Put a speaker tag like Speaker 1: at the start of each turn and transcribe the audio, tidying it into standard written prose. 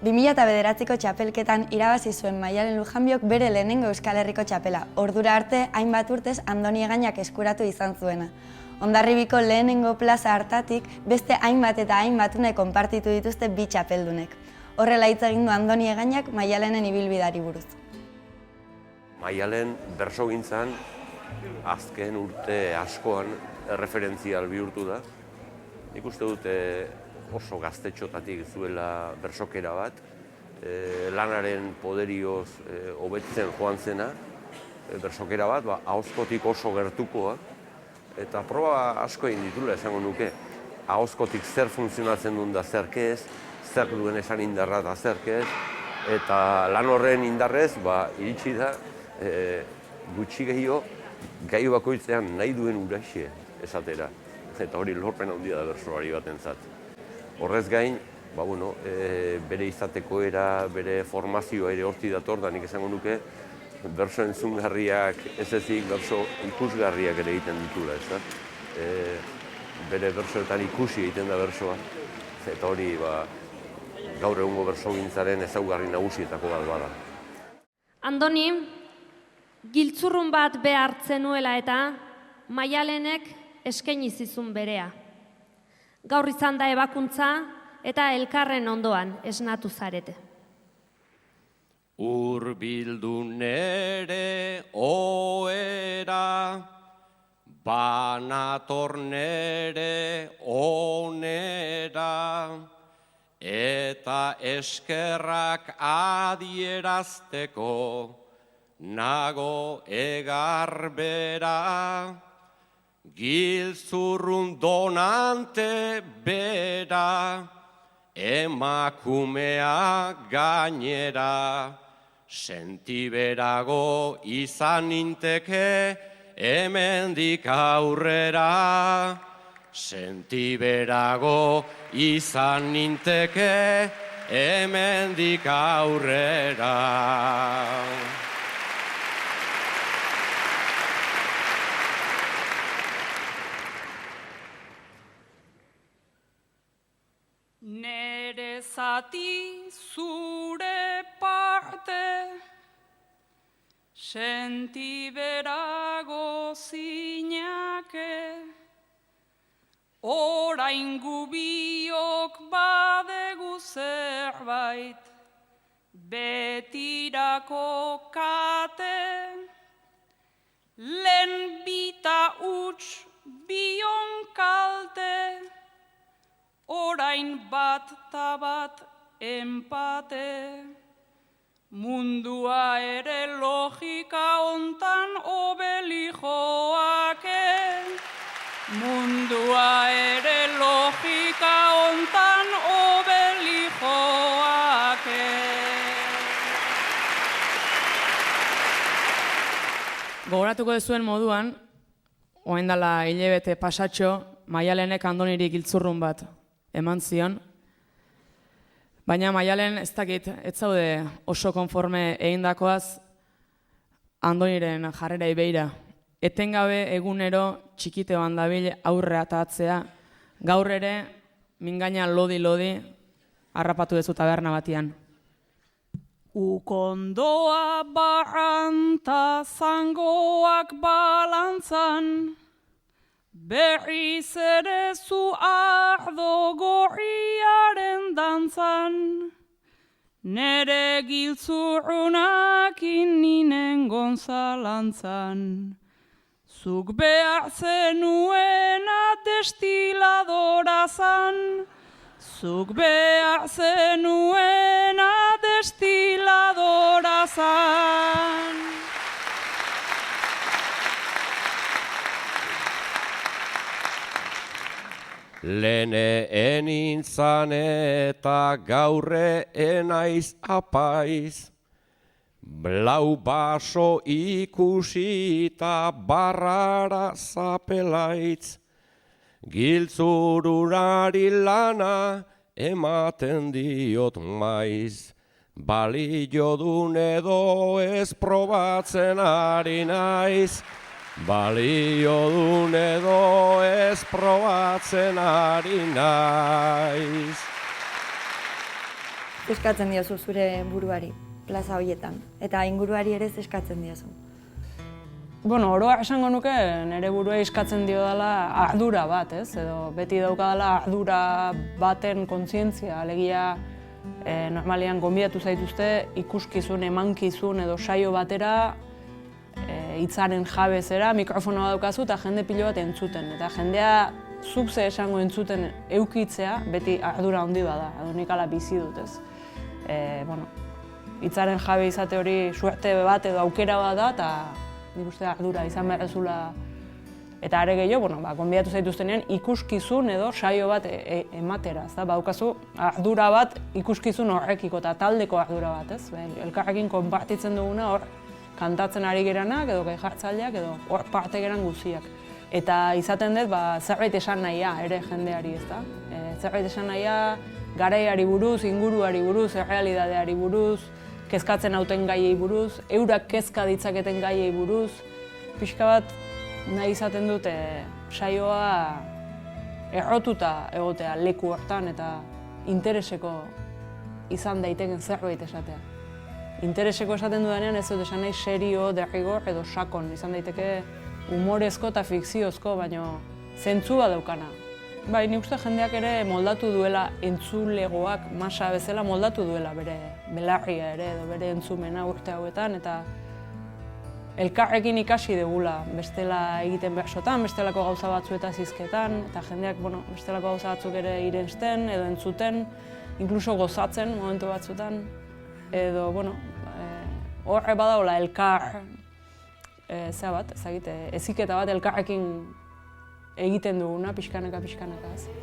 Speaker 1: 2009ko txapelketan irabazi zuen Maialen Lujanbiok bere lehenengo Euskal Herriko txapela, ordura arte hainbat urtez Andoni Egainak eskuratu izan zuena. Hondarribiko lehenengo plaza hartatik beste hainbat eta hainbat une konpartitu dituzte bi txapeldunek. Horrela hitz egin du Andoni Egainak Maialenen ibilbideari buruz.
Speaker 2: Maialen bersogintzan azken urte askoan erreferentzial bihurtu da. Nik uste dute oso gaztetxotatik zuela bersokera bat, lanaren poderioz hobetzen joan zena, bersokera bat, ahozkotik oso gertukoa, eta proba asko egin ditula esango nuke. Ahozkotik zer funtzionatzen duen da zerkez, zer duen esan indarra eta zerkez, eta lan horren indarrez iritsi da gutxi gehiago gai bakoitzean nahi duen uraxe esatera. Eta hori lorpen handia da bersolari batentzat. Horrez gain, bere izateko era, bere formazioa ere horti dator, da nik esango nuke berso entzungarriak ez ezik berso ikusgarriak ere egiten ditula, bere bersoetan ikusi egiten da bersoa, eta hori gaur egungo bersogintzaren ezaugarri nagusietako bat bada.
Speaker 3: Andoni, giltzurrun bat behartzen nuela eta Maialenek eskaini zizun berea. Gaur izan da ebakuntza eta elkarren ondoan esnatu zarete.
Speaker 4: Hurbildu nere ohera, banator nere onera, eta eskerrak adierazteko nago egarbera. Giltzurrun donante bera, emakumea gainera, sentiberago izan ninteke hemendik aurrera. Sentiberago izan ninteke hemendik aurrera.
Speaker 5: Nere zati zure parte, sentiberago zinake, orain gubiok badegu zerbait, betirako kate, lehen bita huts bion kalte, orain bat ta bat empate, mundua ere logika hontan obeli joake, mundua ere logika hontan obeli joake.
Speaker 6: Gogoratuko duzuen moduan, orain dela hilabete pasatxo, Maialenek Andoniri giltzurrun bat eman zion. Baina Maialen ez dakit, ez zaude oso konforme egindakoaz Andoniren jarrerei begira. Etengabe egunero txikiteoan dabil aurre eta atzea, gaur ere mingaina lodi-lodi harrapatu dezu taberna batian.
Speaker 5: Ukondoa barranta zangoak balantzan, berriz ere zu ardo gorriaren dantzan, nere giltzurrunak ninen gonzalantzan. Zuk behar zenuena destiladora zan, zuk behar zenuena destiladora zan.
Speaker 4: Lene enintzan eta gaurre enaiz apaiz, blau baso ikusi eta barrara zapelaitz, giltzururari lana ematen diot maiz, balio dun edo ez probatzen ari naiz, balio dun edo ez probatzen ari naiz.
Speaker 1: eskatzen diozu zure buruari plaza horietan, eta inguruari ere eskatzen diozu?
Speaker 5: Bueno, oroa esango nuke nire buruei eskatzen dio dela ardura bat, ez? Edo beti daukadala ardura baten kontzientzia, alegia normalian gonbidatu zaituzte ikuskizun, emankizun edo saio batera hitzaren jabezera, mikrofonoa daukazu eta jende pilo bat entzuten. Eta jendea zuk ze esango entzuten eukitzea beti ardura handi bada, edo nik ala bizi dut, ez? Hitzaren jabe izate hori suerte bat edo aukera bat da, eta nik uste ardura izan behar ezula. Eta are gehiago, gonbidatu zaituztenean ikuskizun edo saio bat ematera, ez da? Badaukazu ardura bat ikuskizun horrekiko eta taldeko ardura bat, ez? Elkarrekin konpartitzen duguna hor kantatzen ari geranak edo gai jartzaileak edo hor parte geran guztiak. Eta izaten dut zerbait esan nahia ere jendeari, ez da? Zerbait esan nahia garaiari buruz, inguruari buruz, errealidadeari buruz, kezkatzen hauten gaiei buruz, eurak kezka ditzaketen gaiei buruz. Pixka bat nahi izaten dut saioa errotuta egotea leku hortan eta intereseko izan daiteken zerbait esatea. Intereseko esaten dudanean ez dut esan nahi serio, derrigor edo sakon, izan daiteke humorezko eta fikziozko, baina zentzua daukana. Bai, nik uste jendeak ere moldatu duela entzulegoak masa bezala moldatu duela bere belarria ere edo bere entzumena urte hauetan eta elkarrekin ikasi dugula bestela egiten bersotan, bestelako gauza batzuetaz hizketan eta jendeak bestelako gauza batzuk ere irensten edo entzuten, inkluso gozatzen momentu batzuetan edo, horre badaula elkar eziketa bat elkarrekin egiten duguna, pixkanaka.